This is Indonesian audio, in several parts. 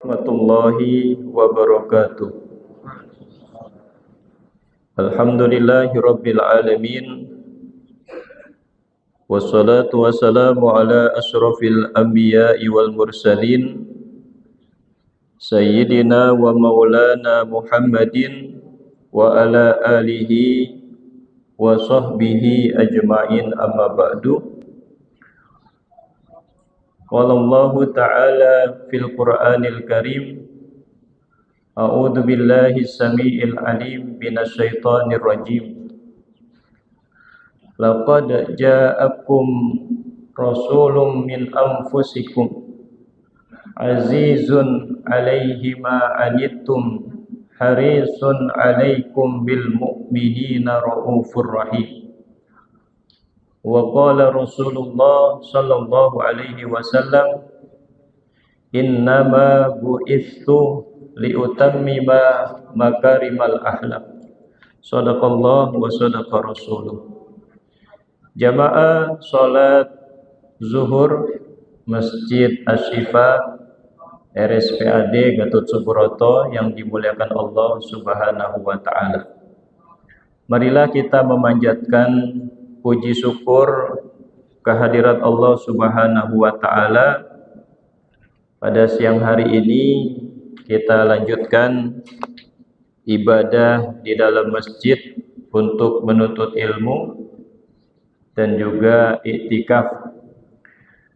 Warahmatullahi wabarakatuh. Alhamdulillahi rabbil alamin. Wassalatu wassalamu ala asyrafil anbiya'i wal mursalin Sayyidina wa maulana Muhammadin wa ala alihi wa sahbihi ajma'in, amma ba'du. Qala Allahu ta'ala fil Qur'anil Karim, a'udzu billahi samii'il 'aliim minasyaitonir rajim. Laqad ja'akum rasulun min anfusikum azizun 'alaihi ma 'anittum harisun 'alaikum bil mu'minina raufur rahim. Wa qala Rasulullah sallallahu alaihi wasallam, innama bu'ithu liutammima makarimal akhlaq. Shadaqallah wa sadaqa rasuluh. Jamaah salat zuhur Masjid Asy-Syifa RSPAD Gatot Subroto yang dimuliakan Allah Subhanahu wa taala. Marilah kita memanjatkan puji syukur kehadirat Allah Subhanahu wa taala. Pada siang hari ini kita lanjutkan ibadah di dalam masjid untuk menuntut ilmu dan juga iktikaf.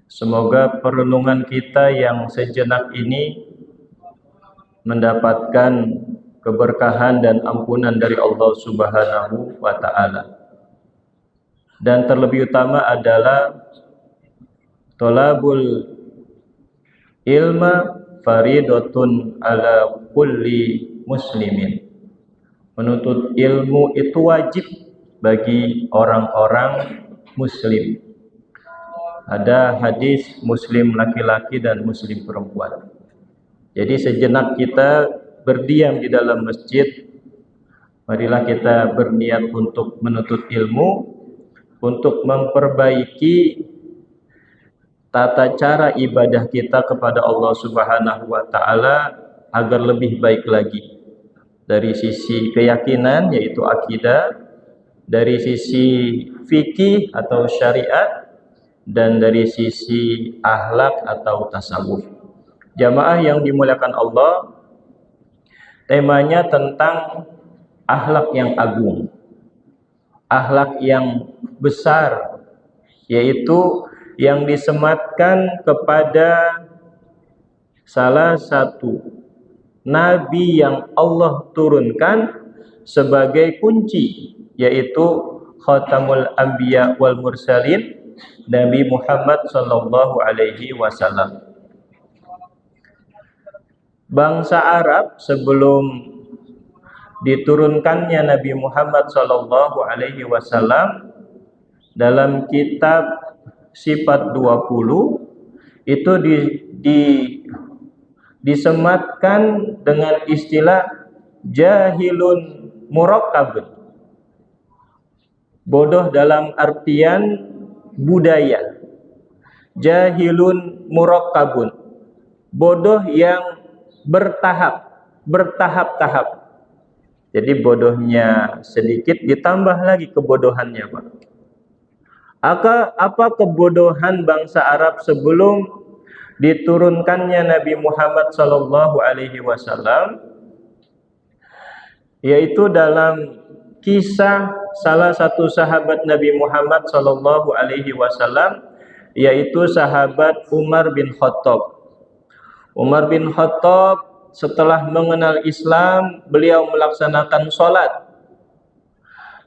Semoga perenungan kita yang sejenak ini mendapatkan keberkahan dan ampunan dari Allah Subhanahu wa taala. Dan terlebih utama adalah thalabul ilma faridatun ala kulli muslimin. Menuntut ilmu itu wajib bagi orang-orang muslim. Ada hadis muslim laki-laki dan muslim perempuan. Jadi sejenak kita berdiam di dalam masjid, marilah kita berniat untuk menuntut ilmu, untuk memperbaiki tata cara ibadah kita kepada Allah Subhanahu wa taala agar lebih baik lagi. Dari sisi keyakinan yaitu akidah, dari sisi fikih atau syariat, dan dari sisi akhlak atau tasawuf. Jamaah yang dimuliakan Allah, temanya tentang akhlak yang agung, akhlak yang besar, yaitu yang disematkan kepada salah satu nabi yang Allah turunkan sebagai kunci, yaitu Khatamul Anbiya wal Mursalin, Nabi Muhammad sallallahu alaihi wasallam. Bangsa Arab sebelum diturunkannya Nabi Muhammad sallallahu alaihi wasallam, dalam kitab Sifat 20 itu disematkan dengan istilah jahilun murakkabun. Bodoh dalam artian budaya. Jahilun murakkabun. Bodoh yang bertahap-tahap. Jadi bodohnya sedikit ditambah lagi kebodohannya, Pak. Apa kebodohan bangsa Arab sebelum diturunkannya Nabi Muhammad sallallahu alaihi wasallam? Yaitu dalam kisah salah satu sahabat Nabi Muhammad sallallahu alaihi wasallam, yaitu sahabat Umar bin Khattab. Umar bin Khattab setelah mengenal Islam, beliau melaksanakan sholat.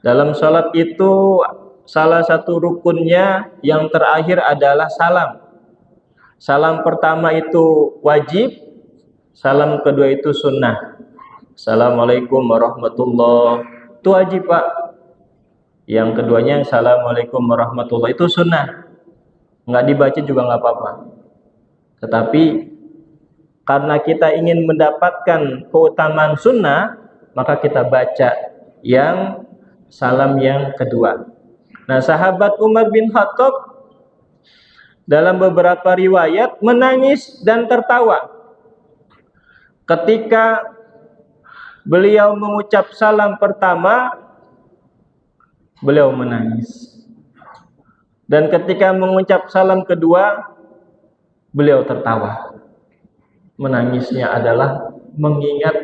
Dalam sholat itu salah satu rukunnya yang terakhir adalah salam. Salam pertama itu wajib, salam kedua itu sunnah. Assalamualaikum warahmatullahi wabarakatuh, itu wajib, Pak. Yang keduanya assalamualaikum warahmatullahi wabarakatuh, itu sunnah. Nggak dibaca juga nggak apa-apa. Tetapi karena kita ingin mendapatkan keutamaan sunnah, maka kita baca yang salam yang kedua. Nah, sahabat Umar bin Khattab dalam beberapa riwayat menangis dan tertawa ketika beliau mengucap salam pertama, beliau menangis. Dan ketika mengucap salam kedua, beliau tertawa. Menangisnya adalah mengingat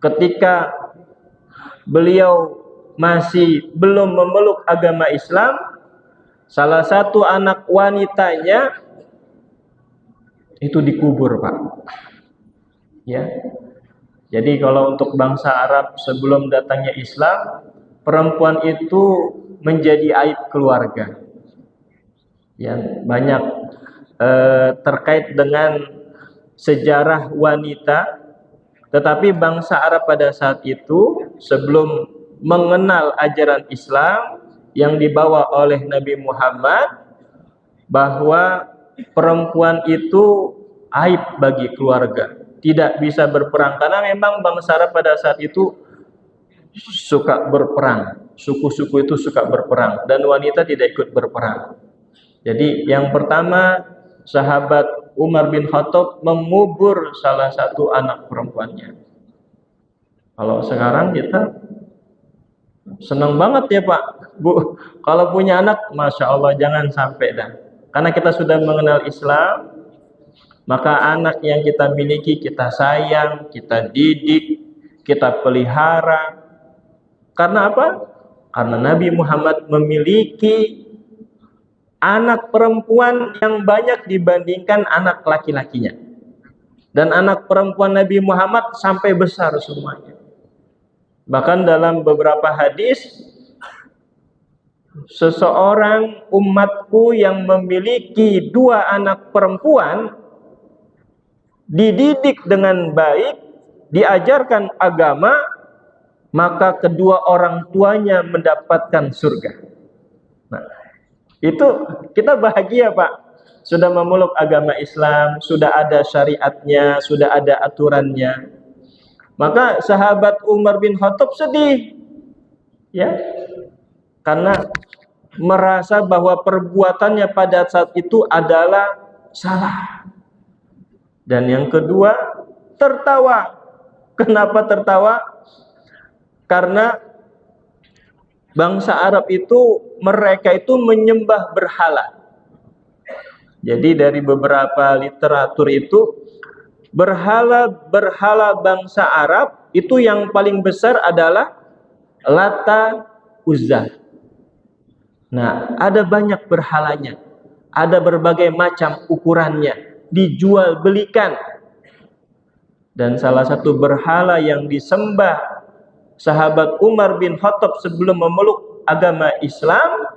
ketika beliau masih belum memeluk agama Islam, salah satu anak wanitanya itu dikubur, Pak. Ya. Jadi kalau untuk bangsa Arab sebelum datangnya Islam, perempuan itu menjadi aib keluarga. Ya, banyak terkait dengan sejarah wanita. Tetapi bangsa Arab pada saat itu sebelum mengenal ajaran Islam yang dibawa oleh Nabi Muhammad, bahwa perempuan itu aib bagi keluarga, tidak bisa berperang, karena memang bangsa Arab pada saat itu suka berperang, suku-suku itu suka berperang, dan wanita tidak ikut berperang. Jadi yang pertama, sahabat Umar bin Khattab mengubur salah satu anak perempuannya. Kalau sekarang kita senang banget ya Pak, Bu, kalau punya anak, Masya Allah, jangan sampai dah. Karena kita sudah mengenal Islam, maka anak yang kita miliki kita sayang, kita didik, kita pelihara. Karena apa? Karena Nabi Muhammad memiliki anak perempuan yang banyak dibandingkan anak laki-lakinya. Dan anak perempuan Nabi Muhammad sampai besar semuanya. Bahkan dalam beberapa hadis, seseorang umatku yang memiliki 2 anak perempuan, dididik dengan baik, diajarkan agama, maka kedua orang tuanya mendapatkan surga. Nah, itu kita bahagia Pak, sudah memeluk agama Islam, sudah ada syariatnya, sudah ada aturannya. Maka sahabat Umar bin Khattab sedih, ya, karena merasa bahwa perbuatannya pada saat itu adalah salah. Dan yang kedua, tertawa. Kenapa tertawa? Karena bangsa Arab itu, mereka itu menyembah berhala. Jadi dari beberapa literatur itu, berhala bangsa Arab itu yang paling besar adalah Lata, Uzza. Nah, ada banyak berhalanya, ada berbagai macam ukurannya, dijual belikan. Dan salah satu berhala yang disembah sahabat Umar bin Khattab sebelum memeluk agama Islam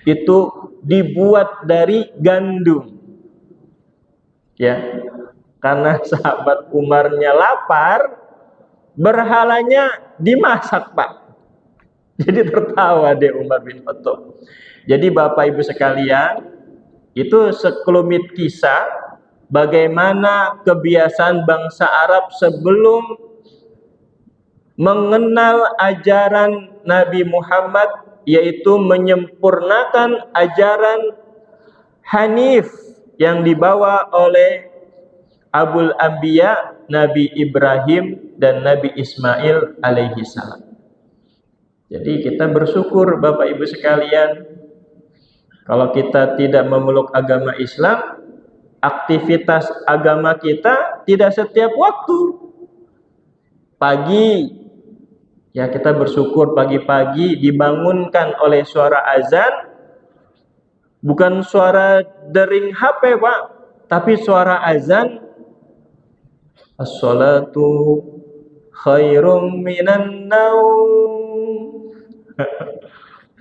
itu dibuat dari gandum. Ya, karena sahabat Umarnya lapar, berhalanya dimasak, Pak. Jadi tertawa deh Umar bin Khattab. Jadi Bapak Ibu sekalian, itu sekelumit kisah bagaimana kebiasaan bangsa Arab sebelum mengenal ajaran Nabi Muhammad, yaitu menyempurnakan ajaran Hanif yang dibawa oleh Abul Anbiya, Nabi Ibrahim dan Nabi Ismail alaihi salam. Jadi kita bersyukur Bapak Ibu sekalian, kalau kita tidak memeluk agama Islam, aktivitas agama kita tidak setiap waktu. Pagi, ya kita bersyukur pagi-pagi dibangunkan oleh suara azan, bukan suara dering HP Pak, tapi suara azan. As-salatu khairum minan naum.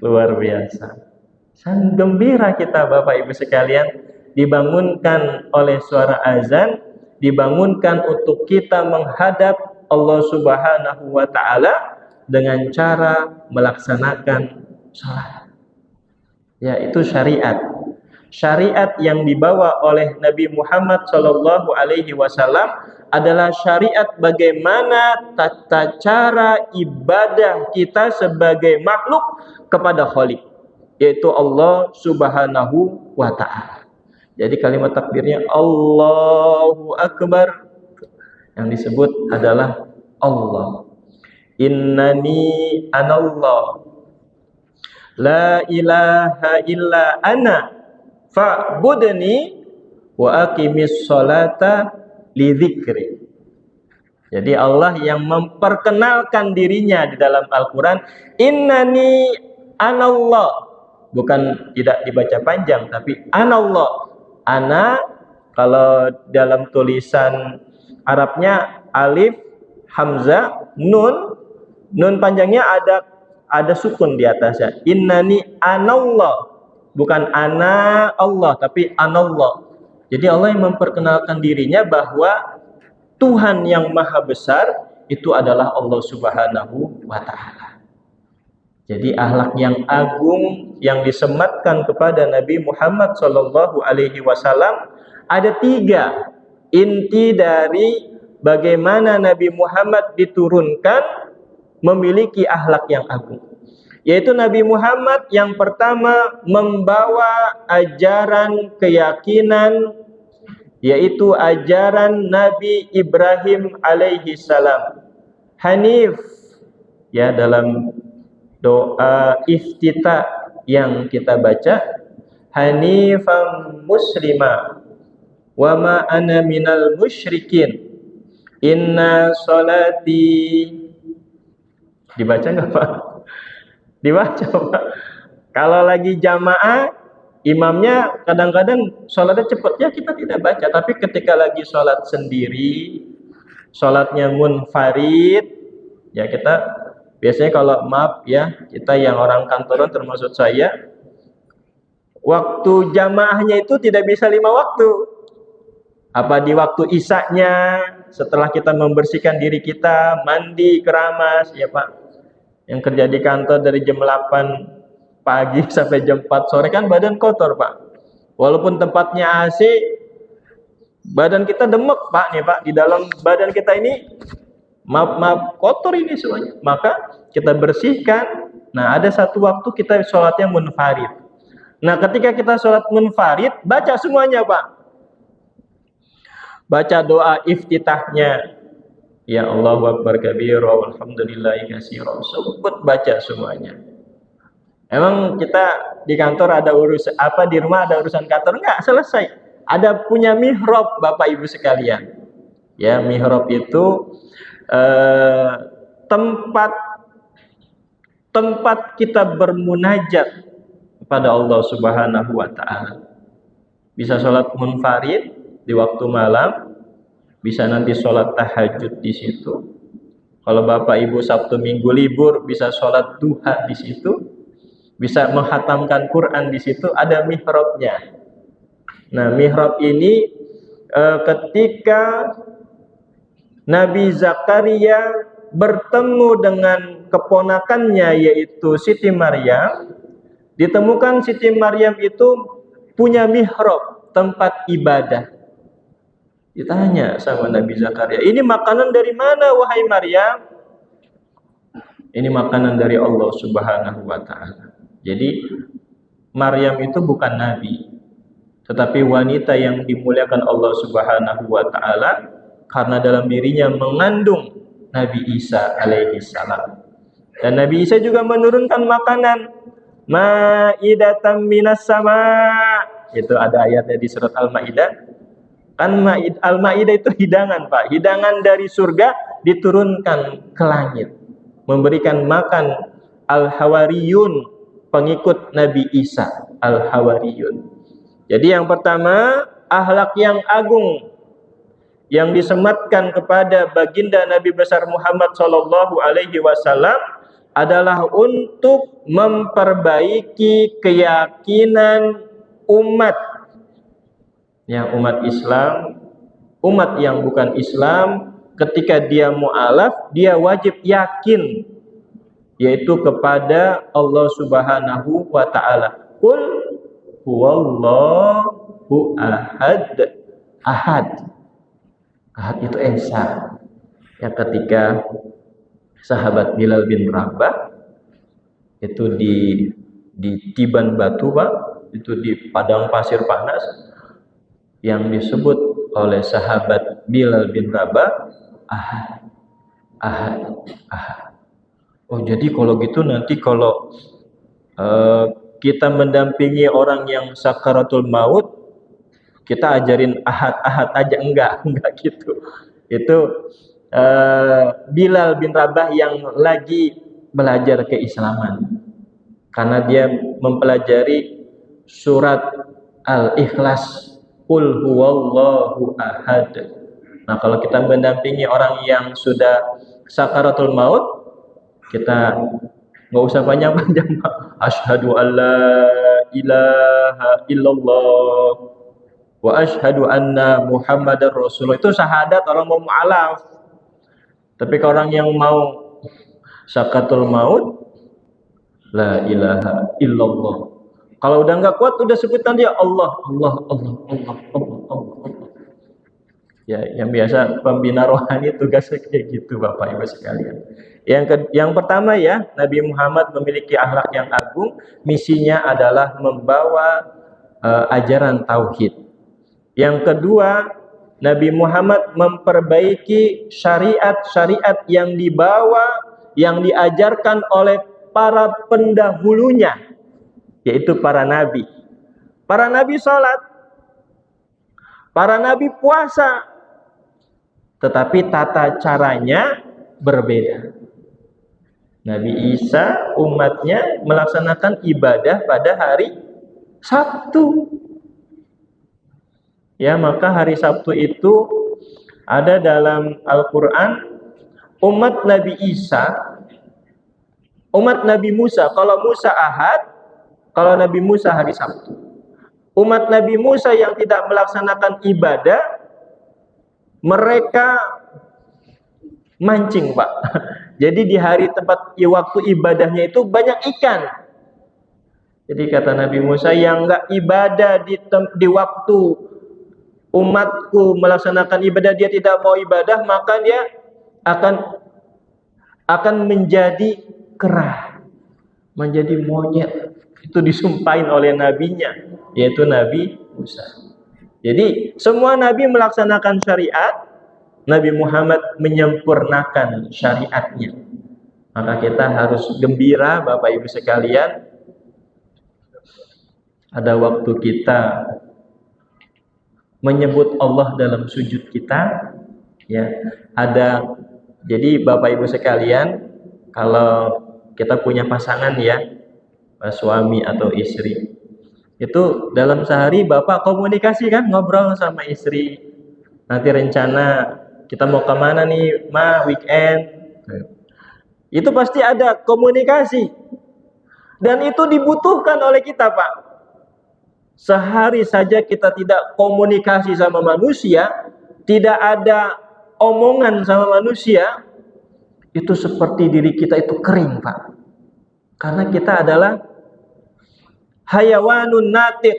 Luar biasa. Sangat gembira kita Bapak Ibu sekalian, dibangunkan oleh suara azan, dibangunkan untuk kita menghadap Allah Subhanahu wa taala dengan cara melaksanakan salat. Ya, itu syariat. Syariat yang dibawa oleh Nabi Muhammad sallallahu alaihi wasallam adalah syariat bagaimana tata cara ibadah kita sebagai makhluk kepada Khalik, yaitu Allah Subhanahu wa ta'ala. Jadi kalimat takbirnya Allahu Akbar, Yang disebut adalah Allah. Innani anallah la ilaha illa ana fa'budni wa aqimis sholata li dzikri. Jadi Allah yang memperkenalkan dirinya di dalam Al-Quran, innani anallah, bukan tidak dibaca panjang, tapi anallah. Ana kalau dalam tulisan Arabnya alif, hamzah, nun panjangnya ada sukun di atasnya. Innani anallah, bukan ana Allah, tapi anallah. Jadi Allah yang memperkenalkan dirinya bahwa Tuhan yang maha besar itu adalah Allah Subhanahu wa ta'ala. Jadi akhlak yang agung yang disematkan kepada Nabi Muhammad sallallahu alaihi wasallam ada 3 inti dari bagaimana Nabi Muhammad diturunkan memiliki akhlak yang agung. Yaitu Nabi Muhammad yang pertama membawa ajaran keyakinan, yaitu ajaran Nabi Ibrahim alaihi salam. Hanif, ya, dalam doa iftitah yang kita baca, hanifan muslima wa ma ana minal musyrikin inna sholati. Dibaca nggak Pak? Dibaca Pak. Kalau lagi jamaah imamnya kadang-kadang sholatnya cepat, ya kita tidak baca. Tapi ketika lagi sholat sendiri, sholatnya munfarid, ya kita biasanya kalau maaf ya, kita yang orang kantoran termasuk saya, waktu jamaahnya itu tidak bisa 5 waktu. Apa di waktu isaknya, setelah kita membersihkan diri kita, mandi, keramas, ya Pak. Yang kerja di kantor dari jam 8 pagi sampai jam 4 sore kan badan kotor Pak. Walaupun tempatnya AC, badan kita demek Pak nih Pak. Di dalam badan kita ini maaf kotor ini semuanya. Maka kita bersihkan. Nah ada satu waktu kita sholatnya munfarid. Nah ketika kita sholat munfarid, baca semuanya Pak. Baca doa iftitahnya. Ya Allahu Akbar kabira walhamdulillahi katsira. Sebut baca semuanya. Emang kita di kantor ada urusan apa, di rumah ada urusan kantor? Enggak, selesai. Ada punya mihrab Bapak Ibu sekalian. Ya, mihrab itu tempat kita bermunajat kepada Allah Subhanahu wa taala. Bisa sholat munfarid di waktu malam, bisa nanti sholat tahajud di situ. Kalau Bapak Ibu Sabtu Minggu libur, bisa sholat duha di situ, bisa menghatamkan Quran di situ. Ada mihrabnya. Nah, mihrab ini ketika Nabi Zakaria bertemu dengan keponakannya yaitu Siti Maryam, ditemukan Siti Maryam itu punya mihrab, tempat ibadah. Ditanya sama Nabi Zakaria, ini makanan dari mana wahai Maryam? Ini makanan dari Allah Subhanahu wa ta'ala. Jadi Maryam itu bukan nabi, tetapi wanita yang dimuliakan Allah Subhanahu wa ta'ala karena dalam dirinya mengandung Nabi Isa alaihi salam. Dan Nabi Isa juga menurunkan makanan, ma'idatan minas sama. Itu ada ayatnya di surat Al-Maidah. Kan Al-Maidah itu hidangan Pak, hidangan dari surga diturunkan ke langit, memberikan makan al-hawariyun, pengikut Nabi Isa, al-hawariyun. Jadi yang pertama, akhlak yang agung yang disematkan kepada baginda Nabi besar Muhammad sallallahu alaihi wasallam adalah untuk memperbaiki keyakinan umat. Ya, umat Islam, umat yang bukan Islam, ketika dia mu'alaf, dia wajib yakin, yaitu kepada Allah Subhanahu wa ta'ala. Qul huwallahu ahad. Ahad itu Esa. Ya, ketika sahabat Bilal bin Rabah itu di Tiban Batu Pak, itu di padang pasir panas, yang disebut oleh sahabat Bilal bin Rabah ahad, ahad, ahad. Oh, jadi kalau gitu nanti kalau kita mendampingi orang yang sakaratul maut, kita ajarin ahad-ahad aja, enggak gitu. Itu Bilal bin Rabah yang lagi belajar keislaman, karena dia mempelajari surat Al-Ikhlas, Qul huwallahu ahad. Nah, kalau kita mendampingi orang yang sudah sakaratul maut, kita nggak usah panjang-panjang, Pak. Asyhadu alla ilaha illallah wa asyhadu anna Muhammadar Rasulullah. Itu syahadat orang mau mu'alaf. Tapi kalau orang yang mau sakaratul maut, la ilaha illallah. Kalau udah nggak kuat, udah sebutan dia Allah, Allah, Allah, Allah, Allah, Allah, Allah. Ya, yang biasa pembina rohani tugasnya kayak gitu, Bapak Ibu sekalian. Yang pertama ya, Nabi Muhammad memiliki akhlak yang agung. Misinya adalah membawa ajaran tauhid. Yang kedua, Nabi Muhammad memperbaiki syariat-syariat yang dibawa, yang diajarkan oleh para pendahulunya, yaitu para nabi. Para nabi sholat, para nabi puasa, tetapi tata caranya berbeda. Nabi Isa umatnya melaksanakan ibadah pada hari Sabtu. Ya, maka hari Sabtu itu ada dalam Al-Quran. Umat Nabi Isa, umat Nabi Musa, kalau Musa Ahad, kalau Nabi Musa hari Sabtu. Umat Nabi Musa yang tidak melaksanakan ibadah, mereka mancing, Pak. Jadi di hari tempat waktu ibadahnya itu banyak ikan. Jadi kata Nabi Musa, yang enggak ibadah di waktu umatku melaksanakan ibadah, dia tidak mau ibadah, maka dia akan menjadi kera, menjadi monyet. Itu disumpahin oleh nabinya, yaitu Nabi Musa. Jadi semua nabi melaksanakan syariat, Nabi Muhammad menyempurnakan syariatnya. Maka kita harus gembira, Bapak Ibu sekalian. Ada waktu kita menyebut Allah dalam sujud kita, ya. Jadi Bapak Ibu sekalian, kalau kita punya pasangan ya, suami atau istri, itu dalam sehari Bapak komunikasi kan, ngobrol sama istri. Nanti rencana kita mau kemana nih, Ma, weekend. Itu pasti ada komunikasi. Dan itu dibutuhkan oleh kita, Pak. Sehari saja kita tidak komunikasi sama manusia, tidak ada omongan sama manusia, itu seperti diri kita itu kering, Pak. Karena kita adalah hayawanun natik.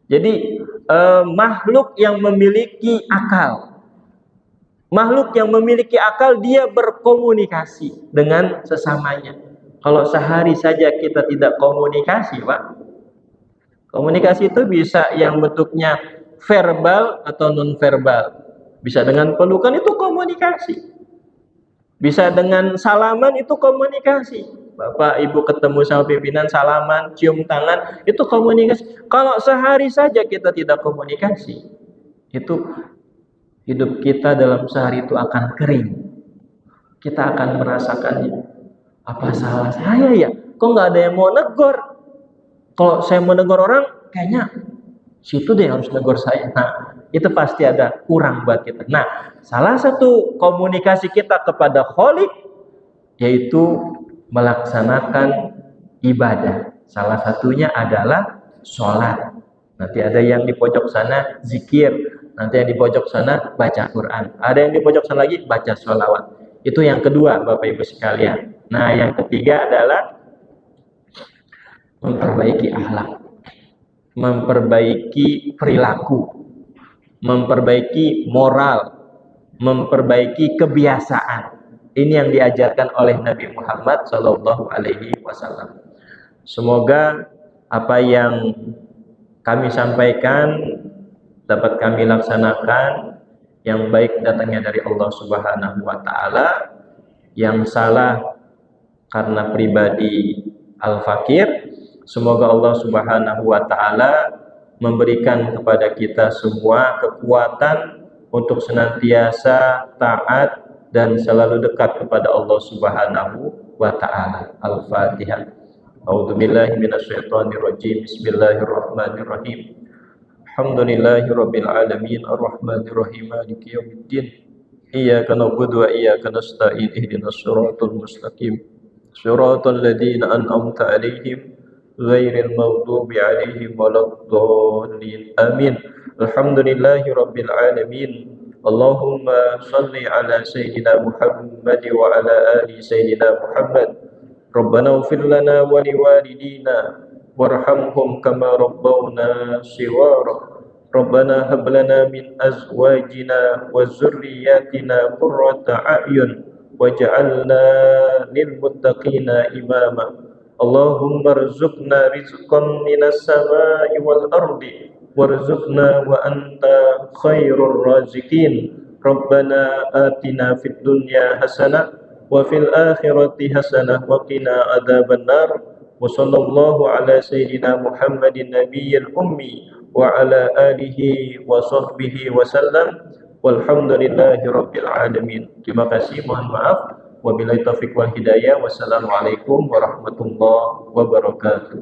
Jadi makhluk yang memiliki akal. Makhluk yang memiliki akal, dia berkomunikasi dengan sesamanya. Kalau sehari saja kita tidak komunikasi, Pak. Komunikasi itu bisa yang bentuknya verbal atau non-verbal. Bisa dengan pelukan, itu komunikasi. Bisa dengan salaman, itu komunikasi. Bapak Ibu ketemu sama pimpinan, salaman, cium tangan, itu komunikasi. Kalau sehari saja kita tidak komunikasi, itu hidup kita dalam sehari itu akan kering. Kita akan merasakannya. Apa salah saya ya? Kok nggak ada yang mau negor? Kalau saya mau negor orang, kayaknya situ deh harus negor saya. Nah, itu pasti ada kurang buat kita. Nah, salah satu komunikasi kita kepada Khalik, yaitu melaksanakan ibadah. Salah satunya adalah sholat. Nanti ada yang di pojok sana zikir, nanti yang di pojok sana baca Quran, ada yang di pojok sana lagi baca sholawat. Itu yang kedua, Bapak Ibu sekalian. Nah, yang ketiga adalah memperbaiki akhlak, memperbaiki perilaku, memperbaiki moral, memperbaiki kebiasaan. Ini yang diajarkan oleh Nabi Muhammad SAW. Semoga apa yang kami sampaikan dapat kami laksanakan, yang baik datangnya dari Allah Subhanahu wa taala, yang salah karena pribadi al-fakir. Semoga Allah Subhanahu wa taala memberikan kepada kita semua kekuatan untuk senantiasa taat dan selalu dekat kepada Allah Subhanahu wa taala. Al-Fatihah. A'udzubillahi minasyaitonirrajim. Bismillahirrahmanirrahim. Alhamdulillahirabbil alamin arrahmanir rahim maliki yaumiddin. Iyyaka na'budu wa iyyaka nasta'in ihdinas siratal mustaqim. Siratal ladzina an'amta 'alaihim ghairil maghdubi 'alaihim waladdallin. Amin. Alhamdulillahirabbil alamin. Allahumma shalli ala sayyidina Muhammad wa ala ali sayyidina Muhammad. Rabbana ighfir lana wa liwalidina warhamhum kama rabbawna shighara. Rabbana hab lana min azwajina wa dzurriyyatina qurrata a'yun waj'alna lil muttaqina imama. Allahumma rzuqna rizqan minas samai wal ardi warzuqna wa anta khairur raziqin. Rabbana atina fid dunya hasanah wa fil akhirati hasanah wa qina adzabannar. Wa sallallahu ala sayyidina Muhammadin nabiyil ummi wa ala alihi wa sahbihi wa sallam. Walhamdulillahi rabbil alamin. Terima kasih, mohon maaf. Wabillahi taufiq wal hidayah. Wassalamualaikum warahmatullahi wabarakatuh.